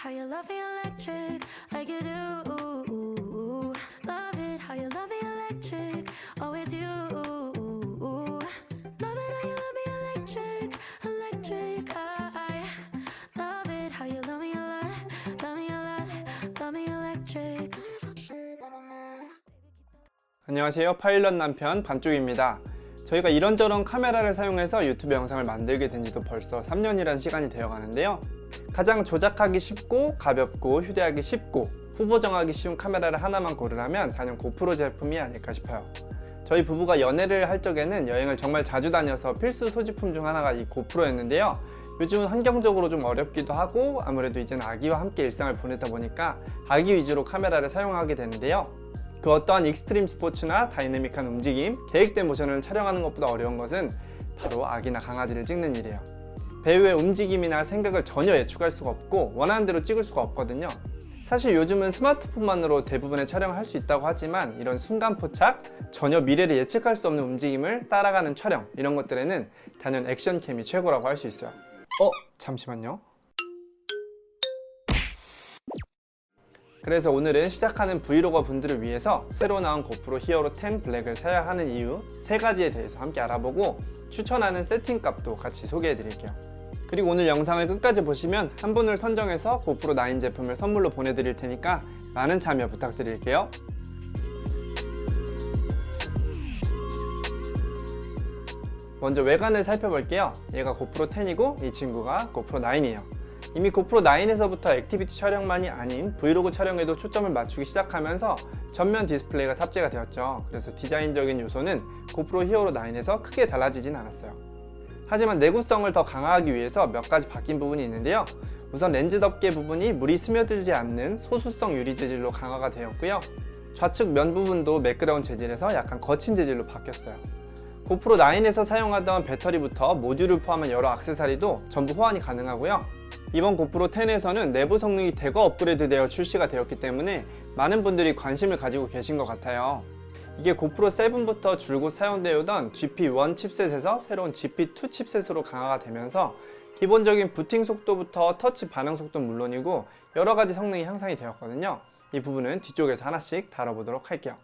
how you love me electric, like you do. Love it how you love me electric, always you. Love it how you love me electric, electric. I love it how you love me a lot, love me a lot, love me electric. 안녕하세요. 파일럿 남편 반쪽입니다. 저희가 이런저런 카메라를 사용해서 유튜브 영상을 만들게 된 지도 벌써 3년이란 시간이 되어 가는데요. 가장 조작하기 쉽고 가볍고 휴대하기 쉽고 후보 정하기 쉬운 카메라를 하나만 고르라면 단연 고프로 제품이 아닐까 싶어요. 저희 부부가 연애를 할 적에는 여행을 정말 자주 다녀서 필수 소지품 중 하나가 이 고프로였는데요. 요즘은 환경적으로 좀 어렵기도 하고 아무래도 이제는 아기와 함께 일상을 보내다 보니까 아기 위주로 카메라를 사용하게 되는데요. 그 어떠한 익스트림 스포츠나 다이내믹한 움직임, 계획된 모션을 촬영하는 것보다 어려운 것은 바로 아기나 강아지를 찍는 일이에요. 배우의 움직임이나 생각을 전혀 예측할 수가 없고 원하는 대로 찍을 수가 없거든요. 사실 요즘은 스마트폰만으로 대부분의 촬영을 할 수 있다고 하지만 이런 순간 포착, 전혀 미래를 예측할 수 없는 움직임을 따라가는 촬영, 이런 것들에는 단연 액션캠이 최고라고 할 수 있어요. 잠시만요. 그래서 오늘은 시작하는 브이로거 분들을 위해서 새로 나온 고프로 히어로 10 블랙을 사야 하는 이유 3가지에 대해서 함께 알아보고 추천하는 세팅값도 같이 소개해 드릴게요. 그리고 오늘 영상을 끝까지 보시면 한 분을 선정해서 고프로 9 제품을 선물로 보내드릴 테니까 많은 참여 부탁드릴게요. 먼저 외관을 살펴볼게요. 얘가 고프로 10이고 이 친구가 고프로 9이에요. 이미 고프로 9에서부터 액티비티 촬영만이 아닌 브이로그 촬영에도 초점을 맞추기 시작하면서 전면 디스플레이가 탑재가 되었죠. 그래서 디자인적인 요소는 고프로 히어로 9에서 크게 달라지진 않았어요. 하지만 내구성을 더 강화하기 위해서 몇 가지 바뀐 부분이 있는데요. 우선 렌즈 덮개 부분이 물이 스며들지 않는 소수성 유리 재질로 강화가 되었고요. 좌측 면 부분도 매끄러운 재질에서 약간 거친 재질로 바뀌었어요. 고프로 9에서 사용하던 배터리부터 모듈을 포함한 여러 액세서리도 전부 호환이 가능하고요. 이번 고프로 10에서는 내부 성능이 대거 업그레이드되어 출시가 되었기 때문에 많은 분들이 관심을 가지고 계신 것 같아요. 이게 고프로 7부터 줄곧 사용되어 오던 GP1 칩셋에서 새로운 GP2 칩셋으로 강화가 되면서 기본적인 부팅 속도부터 터치 반응 속도는 물론이고 여러가지 성능이 향상이 되었거든요. 이 부분은 뒤쪽에서 하나씩 다뤄보도록 할게요.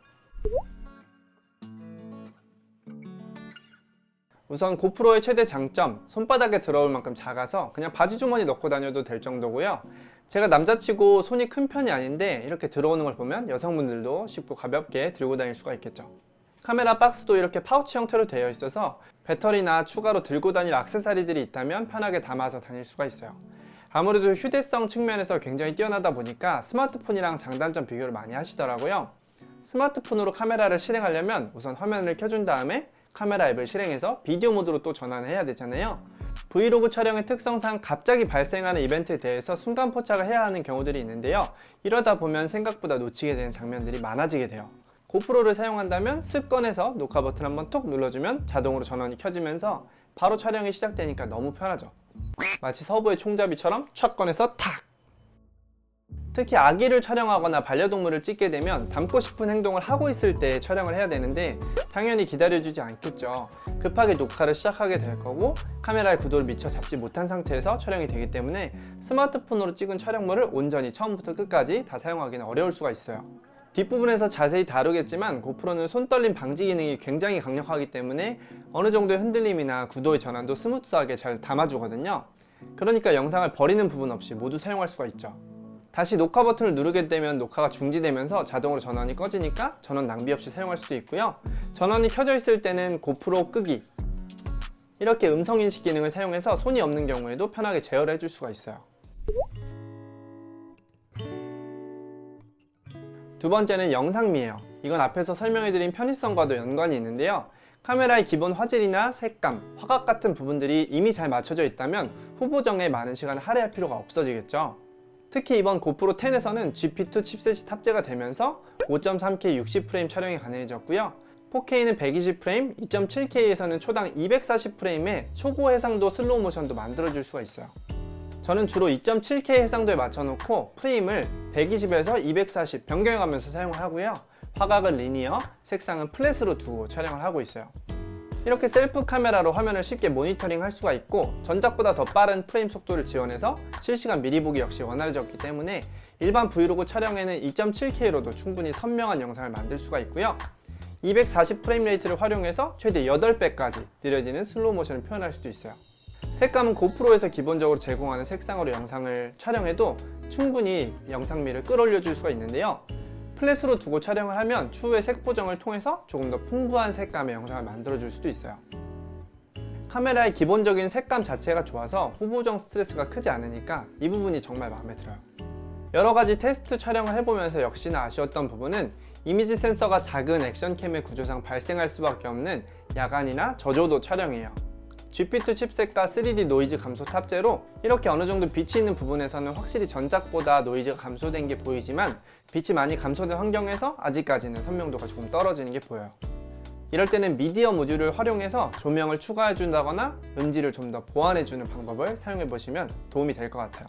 우선 고프로의 최대 장점, 손바닥에 들어올 만큼 작아서 그냥 바지 주머니 넣고 다녀도 될 정도고요. 제가 남자치고 손이 큰 편이 아닌데 이렇게 들어오는 걸 보면 여성분들도 쉽고 가볍게 들고 다닐 수가 있겠죠. 카메라 박스도 이렇게 파우치 형태로 되어 있어서 배터리나 추가로 들고 다닐 액세서리들이 있다면 편하게 담아서 다닐 수가 있어요. 아무래도 휴대성 측면에서 굉장히 뛰어나다 보니까 스마트폰이랑 장단점 비교를 많이 하시더라고요. 스마트폰으로 카메라를 실행하려면 우선 화면을 켜준 다음에 카메라 앱을 실행해서 비디오 모드로 또 전환을 해야 되잖아요. 브이로그 촬영의 특성상 갑자기 발생하는 이벤트에 대해서 순간 포착을 해야 하는 경우들이 있는데요. 이러다 보면 생각보다 놓치게 되는 장면들이 많아지게 돼요. 고프로를 사용한다면 쓱 꺼내서 녹화 버튼 한번 톡 눌러주면 자동으로 전원이 켜지면서 바로 촬영이 시작되니까 너무 편하죠. 마치 서부의 총잡이처럼 촥 꺼내서 탁! 특히 아기를 촬영하거나 반려동물을 찍게 되면 담고 싶은 행동을 하고 있을 때 촬영을 해야 되는데 당연히 기다려주지 않겠죠. 급하게 녹화를 시작하게 될 거고 카메라의 구도를 미처 잡지 못한 상태에서 촬영이 되기 때문에 스마트폰으로 찍은 촬영물을 온전히 처음부터 끝까지 다 사용하기는 어려울 수가 있어요. 뒷부분에서 자세히 다루겠지만 고프로는 손떨림 방지 기능이 굉장히 강력하기 때문에 어느 정도의 흔들림이나 구도의 전환도 스무스하게 잘 담아주거든요. 그러니까 영상을 버리는 부분 없이 모두 사용할 수가 있죠. 다시 녹화 버튼을 누르게 되면 녹화가 중지되면서 자동으로 전원이 꺼지니까 전원 낭비 없이 사용할 수도 있고요. 전원이 켜져 있을 때는 고프로 끄기, 이렇게 음성인식 기능을 사용해서 손이 없는 경우에도 편하게 제어를 해줄 수가 있어요. 두 번째는 영상미예요. 이건 앞에서 설명해드린 편의성과도 연관이 있는데요. 카메라의 기본 화질이나 색감, 화각 같은 부분들이 이미 잘 맞춰져 있다면 후보정에 많은 시간을 할애할 필요가 없어지겠죠. 특히 이번 고프로 10에서는 GP2 칩셋이 탑재가 되면서 5.3K 60프레임 촬영이 가능해졌고요. 4K는 120프레임, 2.7K에서는 초당 240프레임의 초고 해상도 슬로우 모션도 만들어줄 수가 있어요. 저는 주로 2.7K 해상도에 맞춰놓고 프레임을 120에서 240 변경해가면서 사용을 하고요. 화각은 리니어, 색상은 플랫으로 두고 촬영을 하고 있어요. 이렇게 셀프 카메라로 화면을 쉽게 모니터링 할 수가 있고, 전작보다 더 빠른 프레임 속도를 지원해서 실시간 미리 보기 역시 원활해졌기 때문에 일반 브이로그 촬영에는 2.7K로도 충분히 선명한 영상을 만들 수가 있고요. 240 프레임 레이트를 활용해서 최대 8배까지 느려지는 슬로우 모션을 표현할 수도 있어요. 색감은 고프로에서 기본적으로 제공하는 색상으로 영상을 촬영해도 충분히 영상미를 끌어올려 줄 수가 있는데요. 플랫으로 두고 촬영을 하면 추후에 색 보정을 통해서 조금 더 풍부한 색감의 영상을 만들어 줄 수도 있어요. 카메라의 기본적인 색감 자체가 좋아서 후보정 스트레스가 크지 않으니까 이 부분이 정말 마음에 들어요. 여러 가지 테스트 촬영을 해보면서 역시나 아쉬웠던 부분은 이미지 센서가 작은 액션캠의 구조상 발생할 수밖에 없는 야간이나 저조도 촬영이에요. G-P2 칩셋과 3D 노이즈 감소 탑재로 이렇게 어느 정도 빛이 있는 부분에서는 확실히 전작보다 노이즈가 감소된 게 보이지만, 빛이 많이 감소된 환경에서 아직까지는 선명도가 조금 떨어지는 게 보여요. 이럴 때는 미디어 모듈을 활용해서 조명을 추가해 준다거나 음질을 좀 더 보완해 주는 방법을 사용해 보시면 도움이 될 것 같아요.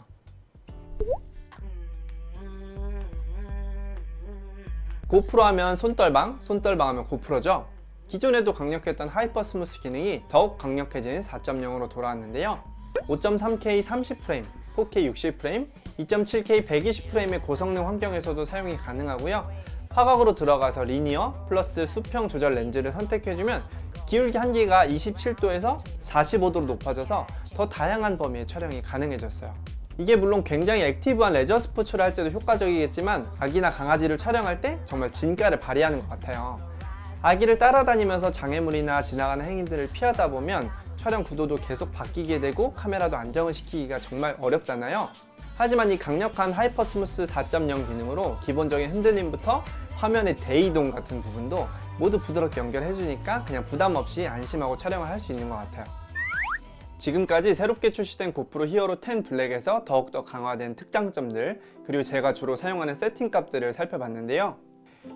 고프로 하면 손떨방, 손떨방 하면 고프로죠. 기존에도 강력했던 하이퍼 스무스 기능이 더욱 강력해진 4.0으로 돌아왔는데요. 5.3K 30프레임, 4K 60프레임, 2.7K 120프레임의 고성능 환경에서도 사용이 가능하고요. 화각으로 들어가서 리니어 플러스 수평 조절 렌즈를 선택해주면 기울기 한계가 27도에서 45도로 높아져서 더 다양한 범위의 촬영이 가능해졌어요. 이게 물론 굉장히 액티브한 레저 스포츠를 할 때도 효과적이겠지만, 아기나 강아지를 촬영할 때 정말 진가를 발휘하는 것 같아요. 아기를 따라다니면서 장애물이나 지나가는 행인들을 피하다 보면 촬영 구도도 계속 바뀌게 되고 카메라도 안정을 시키기가 정말 어렵잖아요. 하지만 이 강력한 하이퍼 스무스 4.0 기능으로 기본적인 흔들림부터 화면의 대이동 같은 부분도 모두 부드럽게 연결해주니까 그냥 부담 없이 안심하고 촬영을 할 수 있는 것 같아요. 지금까지 새롭게 출시된 고프로 히어로 10 블랙에서 더욱더 강화된 특장점들, 그리고 제가 주로 사용하는 세팅 값들을 살펴봤는데요.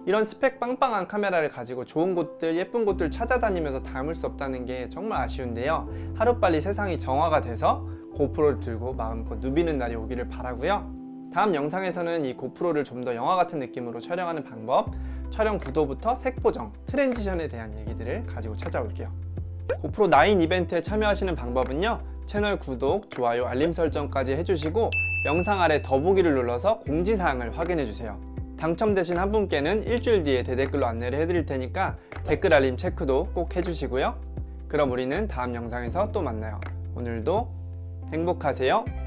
이런 스펙 빵빵한 카메라를 가지고 좋은 곳들, 예쁜 곳들 찾아다니면서 담을 수 없다는 게 정말 아쉬운데요. 하루빨리 세상이 정화가 돼서 고프로를 들고 마음껏 누비는 날이 오기를 바라고요. 다음 영상에서는 이 고프로를 좀 더 영화 같은 느낌으로 촬영하는 방법, 촬영 구도부터 색 보정, 트랜지션에 대한 얘기들을 가지고 찾아올게요. 고프로 9 이벤트에 참여하시는 방법은요, 채널 구독, 좋아요, 알림 설정까지 해주시고 영상 아래 더보기를 눌러서 공지사항을 확인해주세요. 당첨되신 한 분께는 일주일 뒤에 대댓글로 안내를 해드릴 테니까 댓글 알림 체크도 꼭 해주시고요. 그럼 우리는 다음 영상에서 또 만나요. 오늘도 행복하세요.